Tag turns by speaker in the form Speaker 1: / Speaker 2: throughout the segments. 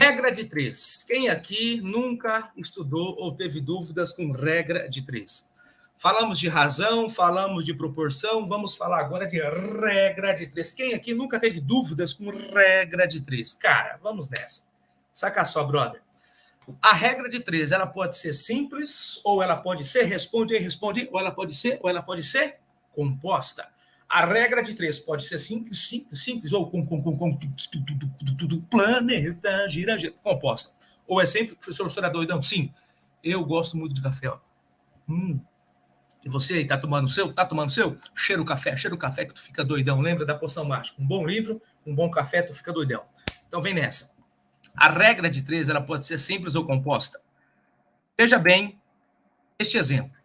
Speaker 1: Regra de três. Quem aqui nunca estudou ou teve dúvidas com regra de três? Falamos de razão, falamos de proporção, vamos falar agora de regra de três. Quem aqui nunca teve dúvidas com regra de três? Cara, vamos nessa. Saca só, brother. A regra de três, ela pode ser simples, ou ela pode ser responde, ou ela pode ser composta. A regra de três pode ser simples, ou com planeta gira, composta. Ou é sempre, professor, o senhor é doidão? Sim, eu gosto muito de café. Ó. E você aí, tá tomando o seu? Tá tomando o seu? Cheira o café que tu fica doidão. Lembra da poção mágica? Um bom livro, um bom café, tu fica doidão. Então vem nessa. A regra de três, ela pode ser simples ou composta. Veja bem este exemplo.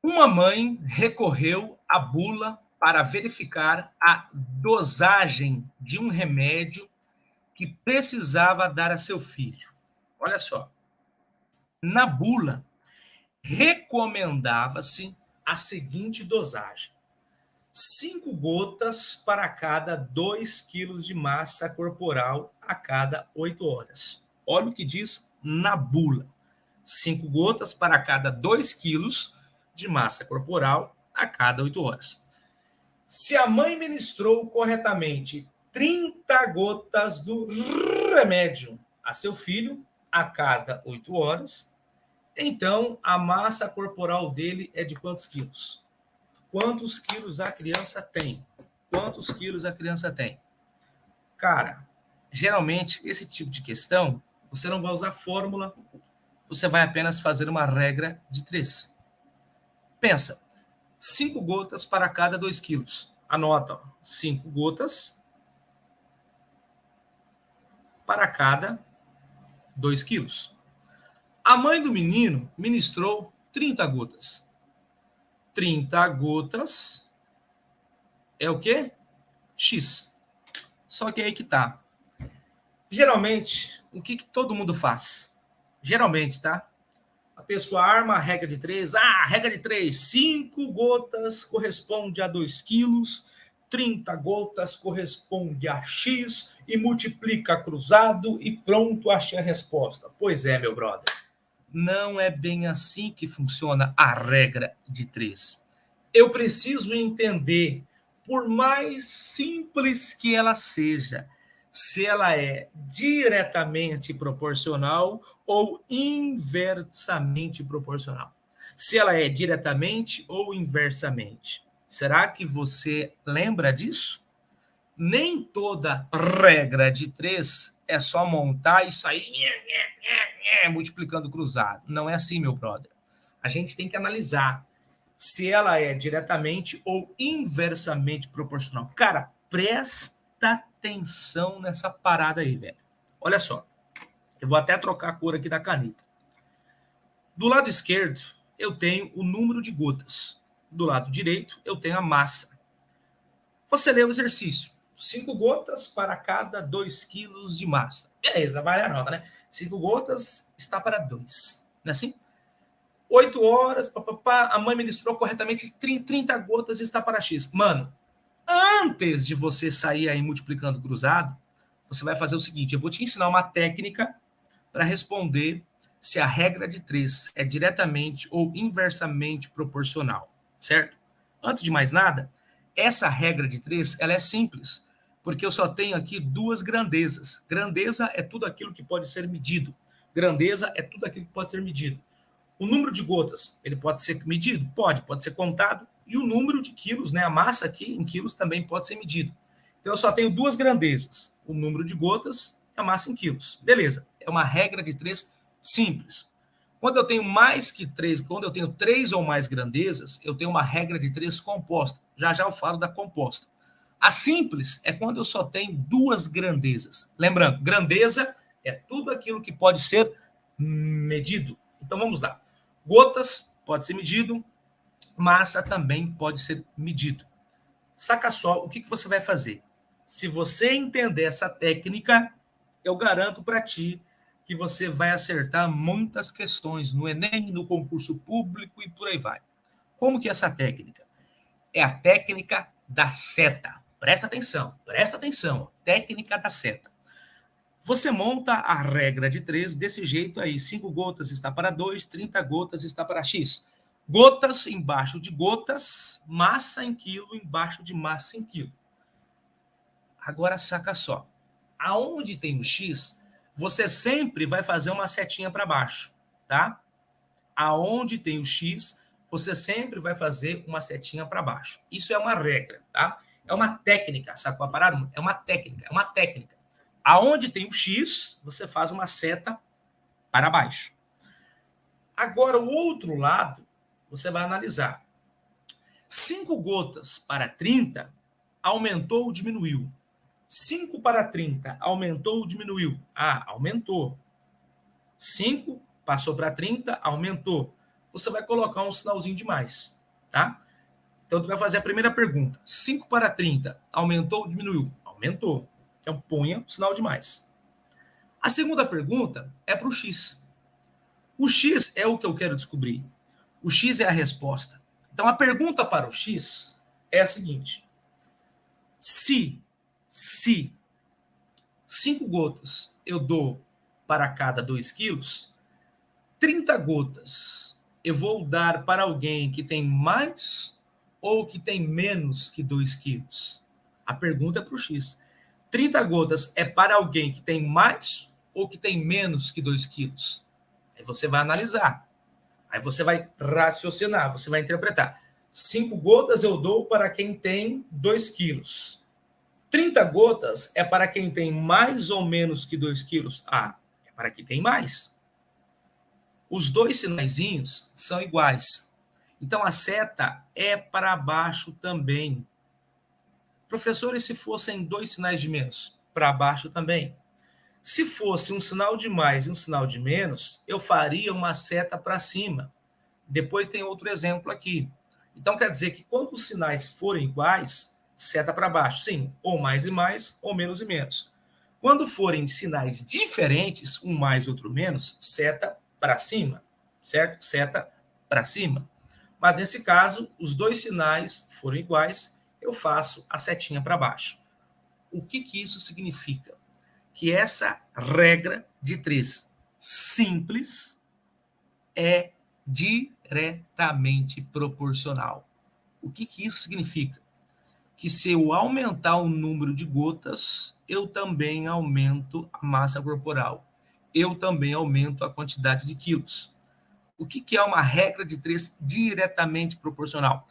Speaker 1: Uma mãe recorreu à bula para verificar a dosagem de um remédio que precisava dar a seu filho. Olha só. Na bula, recomendava-se a seguinte dosagem: 5 gotas para cada 2 quilos de massa corporal a cada 8 horas. Olha o que diz na bula. 5 gotas para cada 2 quilos de massa corporal a cada 8 horas. Se a mãe ministrou corretamente 30 gotas do remédio a seu filho a cada 8 horas, então a massa corporal dele é de quantos quilos? Quantos quilos a criança tem? Quantos quilos a criança tem? Cara, geralmente esse tipo de questão, você não vai usar fórmula, você vai apenas fazer uma regra de 3. Pensa, 5 gotas para cada 2 quilos. Anota, 5 gotas para cada 2 quilos. A mãe do menino ministrou 30 gotas. 30 gotas é o quê? X. Só que aí que tá. Geralmente, o que todo mundo faz? Geralmente, tá? A pessoa arma a regra de 3. Regra de 3. 5 gotas corresponde a 2 quilos. 30 gotas corresponde a X e multiplica cruzado e pronto, achei a resposta. Pois é, meu brother. Não é bem assim que funciona a regra de 3. Eu preciso entender, por mais simples que ela seja, se ela é diretamente proporcional ou inversamente proporcional. Se ela é diretamente ou inversamente. Será que você lembra disso? Nem toda regra de 3 é só montar e sair multiplicando cruzado. Não é assim, meu brother. A gente tem que analisar se ela é diretamente ou inversamente proporcional. Cara, presta atenção nessa parada aí, velho. Olha só. Eu vou até trocar a cor aqui da caneta. Do lado esquerdo, eu tenho o número de gotas. Do lado direito, eu tenho a massa. Você lê o exercício. 5 gotas para cada 2 quilos de massa. Beleza, vale a nota, né? 5 gotas está para 2. Não é assim? 8 horas, a mãe ministrou corretamente 30 gotas está para X. Mano, antes de você sair aí multiplicando cruzado, você vai fazer o seguinte, eu vou te ensinar uma técnica para responder se a regra de 3 é diretamente ou inversamente proporcional, certo? Antes de mais nada, essa regra de 3, ela é simples, porque eu só tenho aqui 2 grandezas. Grandeza é tudo aquilo que pode ser medido. Grandeza é tudo aquilo que pode ser medido. O número de gotas, ele pode ser medido? Pode ser contado. E o número de quilos, né, a massa aqui em quilos também pode ser medido. Então eu só tenho 2 grandezas, o número de gotas e a massa em quilos. Beleza, é uma regra de 3 simples. Quando eu tenho mais que 3, quando eu tenho 3 ou mais grandezas, eu tenho uma regra de 3 composta. Já eu falo da composta. A simples é quando eu só tenho 2 grandezas. Lembrando, grandeza é tudo aquilo que pode ser medido. Então vamos lá. Gotas pode ser medido, massa também pode ser medido. Saca só o que você vai fazer. Se você entender essa técnica, eu garanto para ti que você vai acertar muitas questões no Enem, no concurso público e por aí vai. Como que é essa técnica? É a técnica da seta. Presta atenção. Técnica da seta. Você monta a regra de 3 desse jeito aí. 5 gotas está para 2, 30 gotas está para X. Gotas embaixo de gotas, massa em quilo embaixo de massa em quilo. Agora saca só. Aonde tem o X, você sempre vai fazer uma setinha para baixo, tá? Aonde tem o X, você sempre vai fazer uma setinha para baixo. Isso é uma regra, tá? É uma técnica, sacou a parada? É uma técnica. Aonde tem o X, você faz uma seta para baixo. Agora, o outro lado, você vai analisar. 5 gotas para 30, aumentou ou diminuiu? 5 para 30, aumentou ou diminuiu? Ah, aumentou. 5 passou para 30, aumentou. Você vai colocar um sinalzinho de mais, tá? Então, tu vai fazer a primeira pergunta. 5 para 30, aumentou ou diminuiu? Aumentou. Então, ponha o sinal de mais. A segunda pergunta é para o X. O X é o que eu quero descobrir. O X é a resposta. Então, a pergunta para o X é a seguinte. Se 5 gotas eu dou para cada 2 quilos, 30 gotas eu vou dar para alguém que tem mais ou que tem menos que 2 quilos? A pergunta é para o X. 30 gotas é para alguém que tem mais ou que tem menos que 2 quilos? Aí você vai analisar. Aí você vai raciocinar, você vai interpretar. 5 gotas eu dou para quem tem 2 quilos. 30 gotas é para quem tem mais ou menos que 2 quilos? Ah, é para quem tem mais. Os dois sinaizinhos são iguais. Então, a seta é para baixo também. Professor, e se fossem 2 sinais de menos? Para baixo também. Se fosse um sinal de mais e um sinal de menos, eu faria uma seta para cima. Depois tem outro exemplo aqui. Então, quer dizer que quando os sinais forem iguais, seta para baixo. Sim, ou mais e mais, ou menos e menos. Quando forem sinais diferentes, um mais e outro menos, seta para cima, certo? Seta para cima. Mas nesse caso, os dois sinais foram iguais, eu faço a setinha para baixo. O que isso significa? Que essa regra de 3 simples é diretamente proporcional. O que isso significa? Que se eu aumentar o número de gotas, eu também aumento a massa corporal. Eu também aumento a quantidade de quilos. O que é uma regra de 3 diretamente proporcional?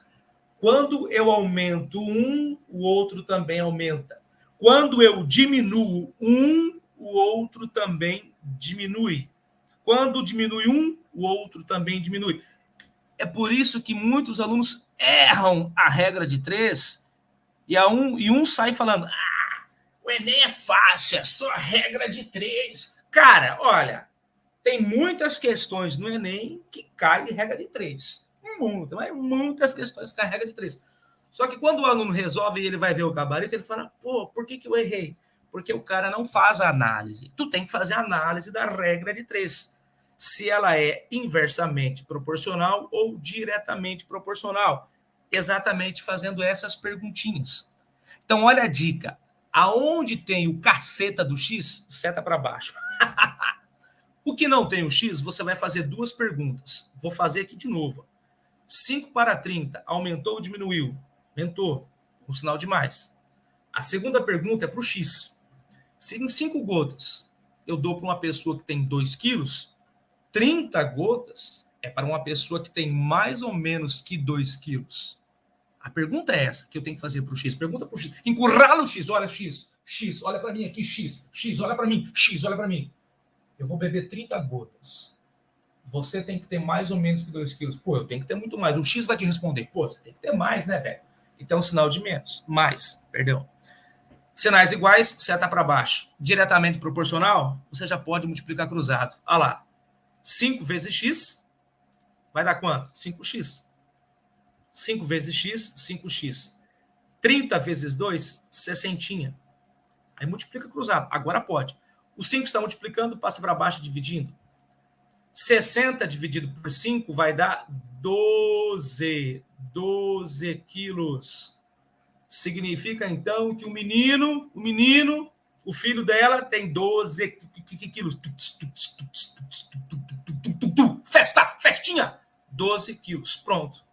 Speaker 1: Quando eu aumento um, o outro também aumenta. Quando eu diminuo um, o outro também diminui. Quando diminui um, o outro também diminui. É por isso que muitos alunos erram a regra de 3 e um sai falando: ah, o Enem é fácil, é só regra de 3. Cara, olha, tem muitas questões no Enem que caem em regra de 3. Muitas questões caem em regra de 3. Só que quando o aluno resolve e ele vai ver o gabarito, ele fala: pô, por que eu errei? Porque o cara não faz a análise. Tu tem que fazer a análise da regra de 3. Se ela é inversamente proporcional ou diretamente proporcional. Exatamente fazendo essas perguntinhas. Então, olha a dica. Aonde tem o caceta do X, seta para baixo. O que não tem o X, você vai fazer 2 perguntas. Vou fazer aqui de novo. 5 para 30, aumentou ou diminuiu? Aumentou. Um sinal de mais. A segunda pergunta é para o X. Se em 5 gotas eu dou para uma pessoa que tem 2 quilos, 30 gotas é para uma pessoa que tem mais ou menos que 2 quilos. A pergunta é essa que eu tenho que fazer para o X. Pergunta para o X. Encurrala o X. Olha, X. X, olha para mim aqui, X. X, olha para mim. X, olha para mim. Eu vou beber 30 gotas. Você tem que ter mais ou menos que 2 quilos. Pô, eu tenho que ter muito mais. O X vai te responder. Pô, você tem que ter mais, né, velho? Então, um sinal de menos. Mais, perdão. Sinais iguais, seta para baixo. Diretamente proporcional, você já pode multiplicar cruzado. Olha lá. 5 vezes X vai dar quanto? 5x. 5 vezes X, 5x. 30 vezes 2, 60. Aí multiplica cruzado. Agora pode. O 5 está multiplicando, passa para baixo dividindo. 60 dividido por 5 vai dar 12. 12 quilos. Significa, então, que o menino O filho dela tem 12 quilos. Festa, festinha! 12 quilos. Pronto.